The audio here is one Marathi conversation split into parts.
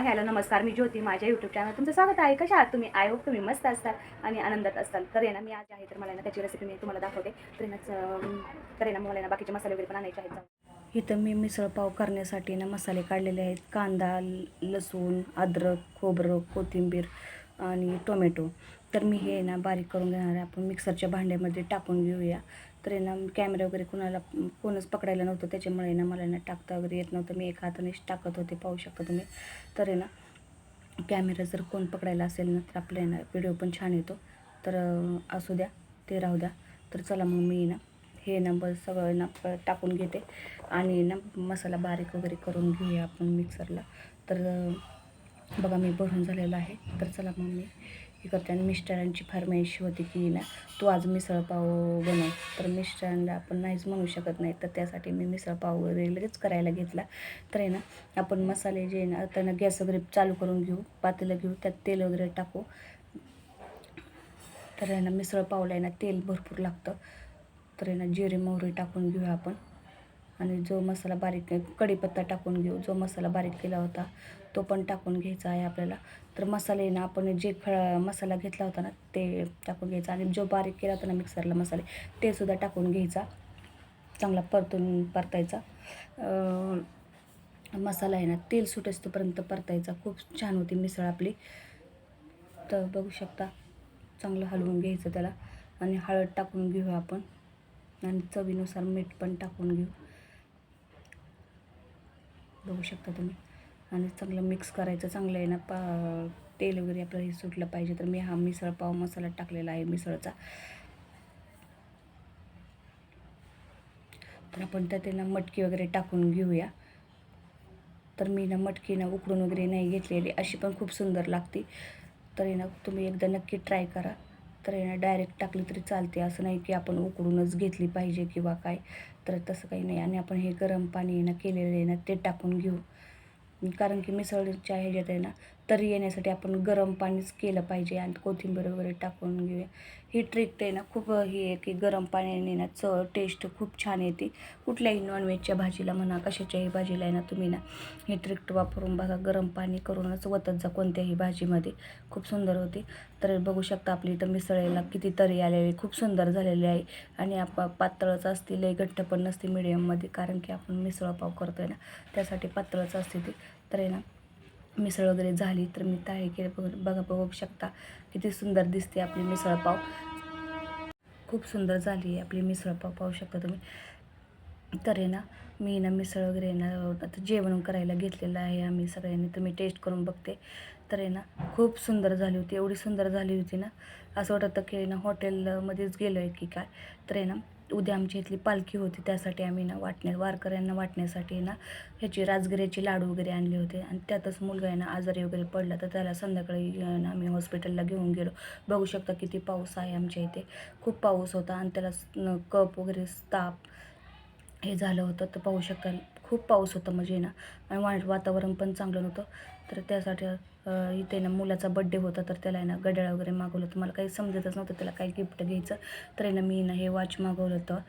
हॅलो नमस्कार, मी ज्योती. माझ्या यूट्यूब चॅनल तुमचं स्वागत आहे. कशा आहात तुम्ही? आय होप तुम्ही मस्त असाल आणि आनंदात असाल. तर आहे ना, मी आज आहे तर मला ना त्याची रेसिपी मी तुम्हाला दाखवते. तर आहे ना मला ना बाकीचे मसाले वगैरे पण आणायचे आहेत. इथं मी मिसळ पाव करण्यासाठी ना मसाले काढलेले आहेत. कांदा, लसूण, अद्रक, खोबरं, कोथिंबीर आणि टोमॅटो. तर मी हे ना बारीक करून घेणार आहे. आपण मिक्सरच्या भांड्यामध्ये टाकून घेऊया. तर आहे ना कॅमेरा वगैरे कोणच पकडायला नव्हतं, त्याच्यामुळे ना मला ना टाकता वगैरे येत नव्हतं. मी एका हातानेच टाकत होते, पाहू शकता तुम्ही. तर आहे ना कॅमेरा जर कोण पकडायला असेल ना तर आपल्या ना व्हिडिओ पण छान येतो. तर असू द्या, ते राहू द्या. तर चला मग मी ना हे ना बस सगळं ना टाकून घेते आणि ना मसाला बारीक वगैरे करून घेऊया आपण मिक्सरला. तर बघा मी भरून झालेलं आहे. तर चला मग मी हे करते. आणि मिस्टरांची फरमाईश होती की ना तू आज मिसळपाव बनव. तर मिस्टरांना आपण नाहीच म्हणू शकत नाही, तर त्यासाठी मी मिसळपाव वगैरे लगेच करायला घेतला. तर आहे ना आपण मसाले जे ना त्यांना गॅस वगैरे चालू करून घेऊ, पातेलं घेऊ, त्यात तेल वगैरे टाकू. तर आहे ना मिसळपावला आहे ना तेल भरपूर लागतं. तर आहे ना जिरे मोहरी टाकून घेऊया आपण. आणि जो मसाला बारीक कढीपत्ता टाकून घेऊ. जो मसाला बारीक केला होता तो पण टाकून घ्यायचा आहे आपल्याला. तर मसाले ना आपण जे मसाला घेतला होता ना ते टाकून घ्यायचा. आणि जो बारीक केला होता ना मिक्सरला मसाले ते सुद्धा टाकून घ्यायचा. चांगला परतायचा. मसाला आहे ना तेल सुटेस्तोपर्यंत परतायचा. खूप छान होती मिसळ आपली. तर बघू शकता, चांगलं हलवून घ्यायचं त्याला. आणि हळद टाकून घेऊ आपण आणि चवीनुसार मीठ पण टाकून घेऊ, बघू शकता तुम्ही. आणि चांगलं मिक्स करायचं. चांगलं आहे ना तेल वगैरे आपल्याला हे सुटलं पाहिजे. तर मी हा मिसळ पाव मसाला टाकलेला आहे मिसळचा. तर आपण त्यात ना मटकी वगैरे टाकून घेऊया. तर मी ना मटकी ना उकडून वगैरे नाही घेतलेली, अशी पण खूप सुंदर लागते. तर आहे ना तुम्ही एकदा नक्की ट्राय करा. तर आहे ना डायरेक्ट टाकली तरी चालते, असं नाही की आपण उकडूनच घेतली पाहिजे किंवा काय. तर तसं काही नाही. आणि आपण हे गरम पाणी आहे ना केलेलं आहे ना ते टाकून घेऊ. कारण की मिसळच्या ह्याच्यात आहे ना तरी येण्यासाठी आपण गरम पाणीच केलं पाहिजे. आणि कोथिंबीर वगैरे टाकून घेऊया. ही ट्रिक आहे ना खूप ही आहे की गरम पाण्याने ना टेस्ट खूप छान येते. कुठल्याही नॉनव्हेजच्या भाजीला म्हणा, कशाच्याही भाजीला आहे ना तुम्ही ना ही ट्रिक वापरून बघा. गरम पाणी करूनच वतत जा कोणत्याही भाजीमध्ये, खूप सुंदर होते. तर बघू शकता आपली इथं मिसळीला किती तरी आलेली, खूप सुंदर झालेली आहे. आणि पातळच असते, लई घट्ट पण नसते, मिडियममध्ये. कारण की आपण मिसळपाव करतो आहे ना त्यासाठी पातळच असते ती. तर आहे ना मिसळ वगैरे झाली तर मी ताळे केले बघू शकता किती सुंदर दिसते आपली मिसळपाव. खूप सुंदर झाली आहे आपली मिसळपाव, पाहू शकता तुम्ही. तर आहे ना मी ना मिसळ वगैरे ना आता जेवण करायला घेतलेलं आहे आम्ही सगळ्यांनी. तर मी टेस्ट करून बघते. तर आहे ना खूप सुंदर झाली होती. एवढी सुंदर झाली होती ना असं वाटत होतं की ना हॉटेलमध्येच गेलो आहे की काय. तर आहे ना उद्या आमची इथली पालखी होती, त्यासाठी आम्ही ना वारकऱ्यांना वाटण्यासाठी ना ह्याची राजगिऱ्याची लाडू वगैरे आणले होते. आणि त्यातच मुलगा आहे ना आजारी वगैरे पडला, तर त्याला संध्याकाळी ना आम्ही हॉस्पिटलला घेऊन गेलो. बघू शकता किती पाऊस आहे आमच्या इथे, खूप पाऊस होता. आणि त्याला कप वगैरे ताप हे झालं होतं. तर पाहू शकता खूप पाऊस होता म्हणजे ना. आणि वातावरण पण चांगलं नव्हतं. तर त्यासाठी इथे ना मुलाचा बड्डे होता, तर त्याला आहे ना घड्याळ वगैरे मागवलं होतं. मला काही समजतच नव्हतं त्याला काही गिफ्ट घ्यायचं. तर आहे ना मी ना हे वॉच मागवलं होतं,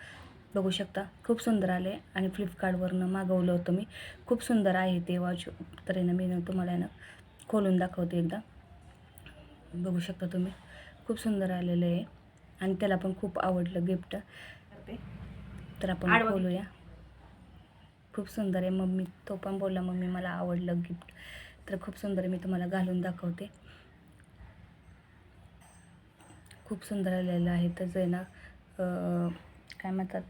बघू शकता खूप सुंदर आले. आणि फ्लिपकार्टवरनं मागवलं होतं मी, खूप सुंदर आहे ते वॉच. तर आहे ना मी ना तुम्हाला ना खोलून दाखवते एकदा, बघू शकता तुम्ही. खूप सुंदर आलेलं आहे आणि त्याला पण खूप आवडलं गिफ्ट. तर आपण खोलूया. खूप सुंदर आहे. मम्मी तो पण बोलला मम्मी मला आवडलं गिफ्ट. तर खूप सुंदर आहे, मी तुम्हाला घालून दाखवते. खूप सुंदर आलेलं आहे. तर आहे ना काय म्हणतात,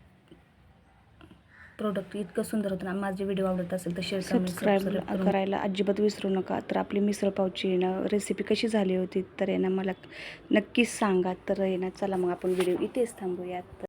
प्रोडक्ट इतकं सुंदर होतं ना. माझे व्हिडिओ आवडत असेल तर शेअर सबस्क्राईब करायला अजिबात विसरू नका. तर आपली मिसळपावची ना रेसिपी कशी झाली होती तर आहे ना मला नक्कीच सांगा. तर आहे ना चला मग आपण व्हिडिओ इथेच थांबूयात.